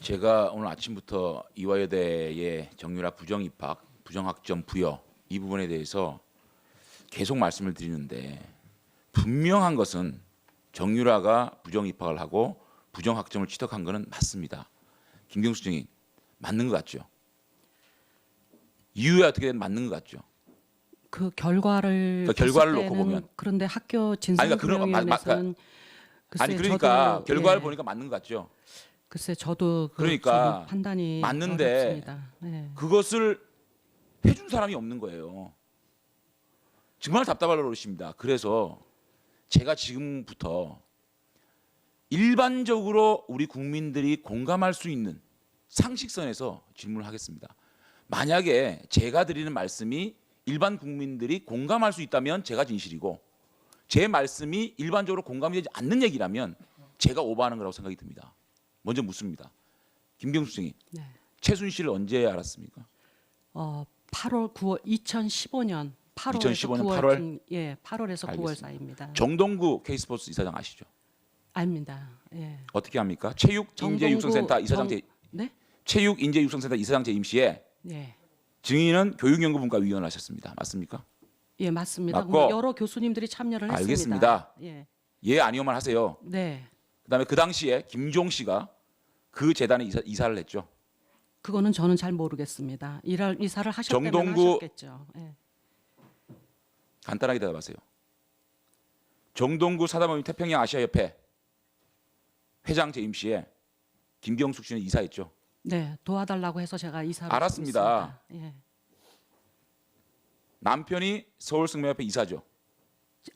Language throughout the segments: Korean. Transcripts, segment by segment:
제가 오늘 아침부터 이화여대의 정유라 부정입학, 부정학점 부여 이 부분에 대해서 계속 말씀을 드리는데 분명한 것은 정유라가 부정입학을 하고 부정학점을 취득한 것은 맞습니다. 김경수 증인 맞는 것 같죠? 이유에 어떻게 되면 맞는 것 같죠? 그 결과를 그 결과를 봤을 놓고 때는 보면. 그런데 학교 진상규명위원회에서는 아니 그러니까 저도, 결과를 보니까 맞는 것 같죠? 글쎄 저도 그러니까 저도 판단이 맞는데 어렵습니다. 네. 그것을 해준 사람이 없는 거예요. 정말 답답할 노릇입니다. 그래서 제가 지금부터 일반적으로 우리 국민들이 공감할 수 있는 상식선에서 질문을 하겠습니다. 만약에 제가 드리는 말씀이 일반 국민들이 공감할 수 있다면 제가 진실이고 제 말씀이 일반적으로 공감이 되지 않는 얘기라면 제가 오버하는 거라고 생각이 듭니다. 먼저 묻습니다. 김경수 증인, 네. 최순실을 언제 알았습니까? 8월 9월 2015년 8월에서 2015년 9월 8월? 예, 8월에서 9월 알겠습니다. 사이입니다. 정동구 K스포츠 이사장 아시죠? 아닙니다. 예. 어떻게 합니까? 체육인재육성센터 이사장 네? 체육인재육성센터 이사장 재임 시에 예. 증인은 교육연구분과위원을 하셨습니다. 맞습니까? 예, 맞습니다. 맞고, 여러 교수님들이 참여를 했습니다. 알겠습니다. 예. 예 아니오만 하세요. 네. 그다음에 그 당시에 김종 씨가 그 재단에 이사를 했죠. 그거는 저는 잘 모르겠습니다. 이사를 하셨다면 정동구- 하셨겠죠. 예. 간단하게 대답하세요. 정동구 사단법인 태평양 아시아협회 회장 재임 시에 김경숙 씨는 이사했죠. 네, 도와달라고 해서 제가 이사를 알았습니다. 했습니다. 예. 남편이 서울승마협회 이사죠.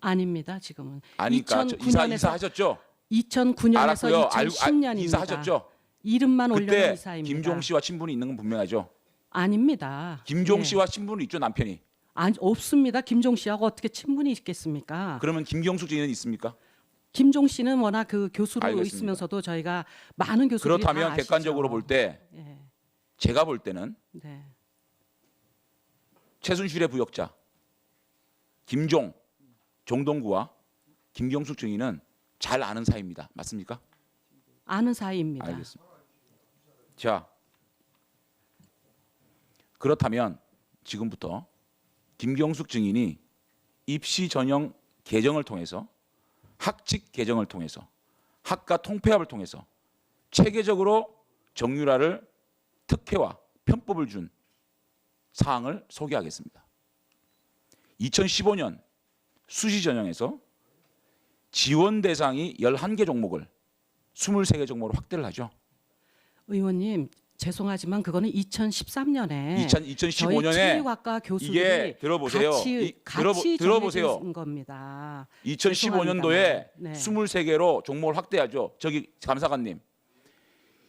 아닙니다. 지금은. 아니까 2009년에서 이사하셨죠. 2009년에서 알았고요. 2010년입니다. 이사하셨죠. 이름만 올려놓은 그때 이사입니다. 김종 씨와 친분이 있는 건 분명하죠. 아닙니다. 김종 예. 씨와 친분이 있죠, 남편이. 아니, 없습니다. 김종 씨하고 어떻게 친분이 있겠습니까? 그러면 김경숙 증인은 있습니까? 김종 씨는 워낙 그 교수로 알겠습니다. 있으면서도 저희가 많은 교수들이 그렇다면 다 아시죠. 객관적으로 볼 때 예. 제가 볼 때는 네. 최순실의 부역자 김종, 정동구와 김경숙 증인은 잘 아는 사이입니다. 맞습니까? 아는 사이입니다. 알겠습니다. 자, 그렇다면 지금부터 김경숙 증인이 입시 전형 개정을 통해서 학칙 개정을 통해서 학과 통폐합을 통해서 체계적으로 정유라를 특혜와 편법을 준 사항을 소개하겠습니다. 2015년 수시 전형에서 지원 대상이 11개 종목을 23개 종목으로 확대를 하죠. 의원님 죄송하지만 그거는 2013년에 2015년에 체육학과 교수들이 이게 들어보세요. 같이 들어보세요. 정해진 겁니다. 2015년도에 네. 23개로 종목을 확대하죠. 저기 감사관님.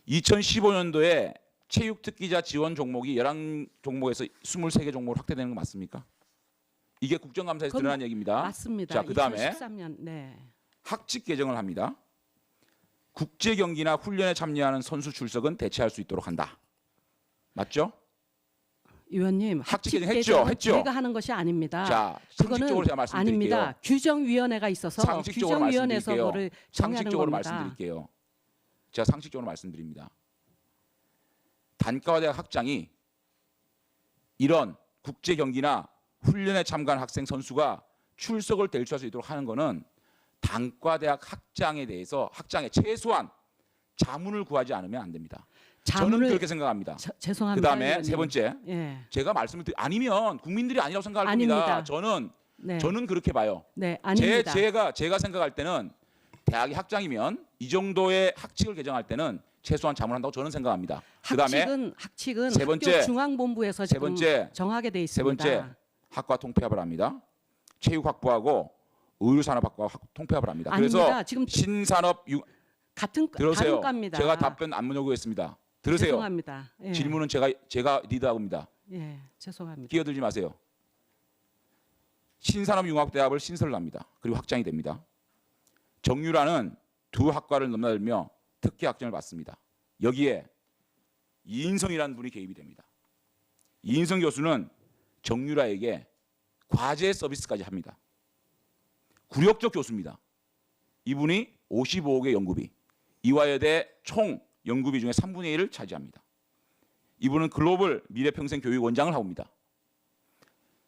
2015년도에 체육특기자 지원 종목이 11종목에서 23개 종목으로 확대되는 거 맞습니까? 이게 국정감사에서 그건 드러난 얘기입니다. 맞습니다. 자, 그다음에 2013년 네. 학칙 개정을 합니다. 국제 경기나 훈련에 참여하는 선수 출석은 대체할 수 있도록 한다. 맞죠? 의원님 학칙 학칙 개정 개정은 했죠? 제가 하는 것이 아닙니다. 자, 그거는 상식적으로 제가 말씀드릴게요. 아닙니다. 규정위원회가 있어서 상식적으로 규정위원회에서 말씀드릴게요. 그거를 정하는 상식적으로 겁니다. 말씀드릴게요. 제가 상식적으로 말씀드립니다. 단과대학 학장이 이런 국제 경기나 훈련에 참가한 학생 선수가 출석을 대체할 수 있도록 하는 것은 단과대학 학장에 대해서 학장에 최소한 자문을 구하지 않으면 안 됩니다. 저는 그렇게 생각합니다. 죄송합니다. 그다음에 의원님. 세 번째, 예. 제가 말씀을 아니면 국민들이 아니라고 생각할 아닙니다. 겁니다. 네. 저는 그렇게 봐요. 네, 아닙니다. 제가 생각할 때는 대학의 학장이면 이 정도의 학칙을 개정할 때는 최소한 자문한다고 저는 생각합니다. 그다음에 학칙은 세 번째, 학교 중앙본부에서 세 지금 번째, 정하게 돼 세 있습니다. 번째 학과 통폐합을 합니다. 체육학부하고 의료산업학과 통폐합을 합니다. 아닙니다. 그래서 지금 신산업 같은 들으세요. 다른 과입니다. 제가 답변 안 요구했습니다. 들으세요. 죄송합니다. 예. 질문은 제가 리드하고입니다. 예, 죄송합니다. 끼어들지 마세요. 신산업융합대학을 신설을 합니다. 그리고 확장이 됩니다. 정유라는 두 학과를 넘나들며 특기 학점을 받습니다. 여기에 이인성이라는 분이 개입이 됩니다. 이인성 교수는 정유라에게 과제 서비스까지 합니다. 굴욕적 교수입니다. 이분이 55억의 연구비, 이화여대 총 연구비 중에 3분의 1을 차지합니다. 이분은 글로벌 미래평생교육원장을 하고 있습니다.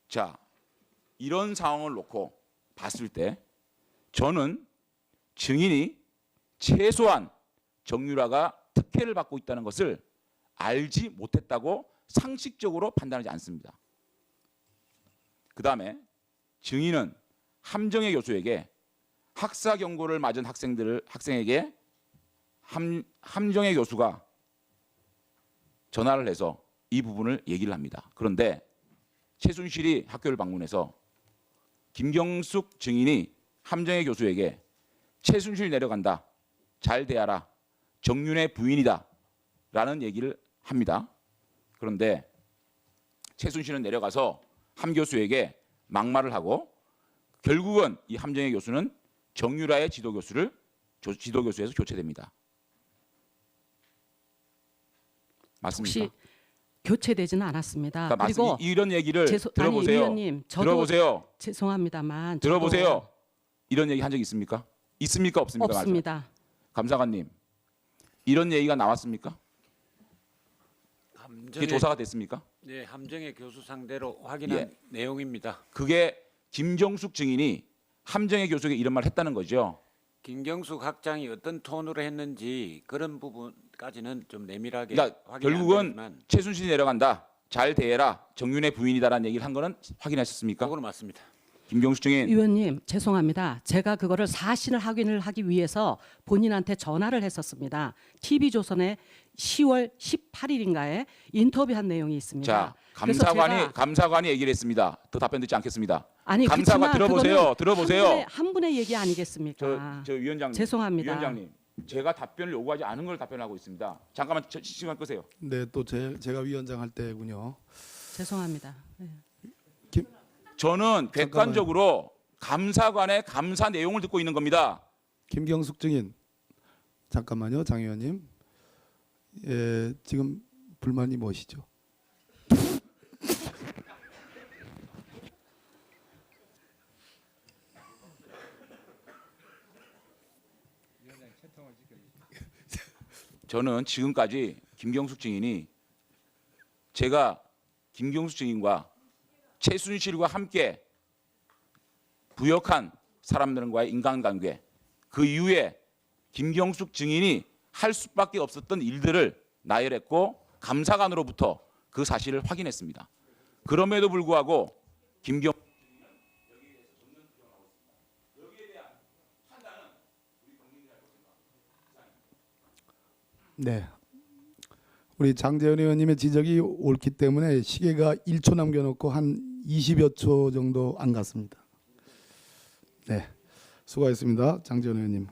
자, 이런 상황을 놓고 봤을 때 저는 증인이 최소한 정유라가 특혜를 받고 있다는 것을 알지 못했다고 상식적으로 판단하지 않습니다. 그 다음에 증인은 함정혜 교수에게 학사 경고를 맞은 학생에게 함정혜 교수가 전화를 해서 이 부분을 얘기를 합니다. 그런데 최순실이 학교를 방문해서 김경숙 증인이 함정혜 교수에게 최순실 내려간다, 잘 대하라, 정윤의 부인이다 라는 얘기를 합니다. 그런데 최순실은 내려가서 함 교수에게 막말을 하고 결국은 이 함정혜 교수는 정유라의 지도교수에서 교체됩니다. 맞습니까? 혹시 교체되지는 않았습니다. 그러니까 그리고 이런 얘기를 들어보세요. 아니, 위원님, 저도 들어보세요. 죄송합니다만 들어보세요. 이런 얘기 한 적 있습니까? 있습니까? 없습니까? 없습니다. 감사관님, 이런 얘기가 나왔습니까? 그게 조사가 됐습니까? 네, 함정혜 교수 상대로 확인한 내용입니다. 그게 김정숙 증인이 함정혜 교수에게 이런 말을 했다는 거죠. 김경숙 학장이 어떤 톤으로 했는지 그런 부분까지는 좀 내밀하게 그러니까 확인이 안 결국은 되지만 최순실이 내려간다, 잘 대해라, 정윤의 부인이다라는 얘기를 한 거는 확인하셨습니까? 그거는 맞습니다. 김경숙 증인, 위원님, 죄송합니다. 제가 그거를 사실 확인을 하기 위해서 본인한테 전화를 했었습니다. TV조선에 10월 18일인가에 인터뷰한 내용이 있습니다. 자, 그래서 감사관이 얘기를 했습니다. 더 답변 듣지 않겠습니다. 아니, 감사관 그렇지만 들어보세요. 한 분의 얘기 아니겠습니까? 저 위원장님, 죄송합니다. 위원장님, 제가 답변을 요구하지 않은 걸 답변하고 있습니다. 잠깐만 시간 끄세요. 네, 또 제가 위원장 할 때군요. 죄송합니다. 네. 저는 객관적으로 감사관의 감사 내용을 듣고 있는 겁니다. 김경숙 증인, 잠깐만요, 장 의원님. 예, 지금 불만이 무엇이죠? 저는 지금까지 김경숙 증인이 제가 김경숙 증인과 최순실과 함께 부역한 사람들과의 인간관계, 그 이후에 김경숙 증인이 할 수밖에 없었던 일들을 나열했고 감사관으로부터 그 사실을 확인했습니다. 그럼에도 불구하고 네. 우리 장재현 의원님의 지적이 옳기 때문에 시계가 1초 남겨놓고 한 20여 초 정도 안 갔습니다. 네, 수고하셨습니다, 장재현 의원님.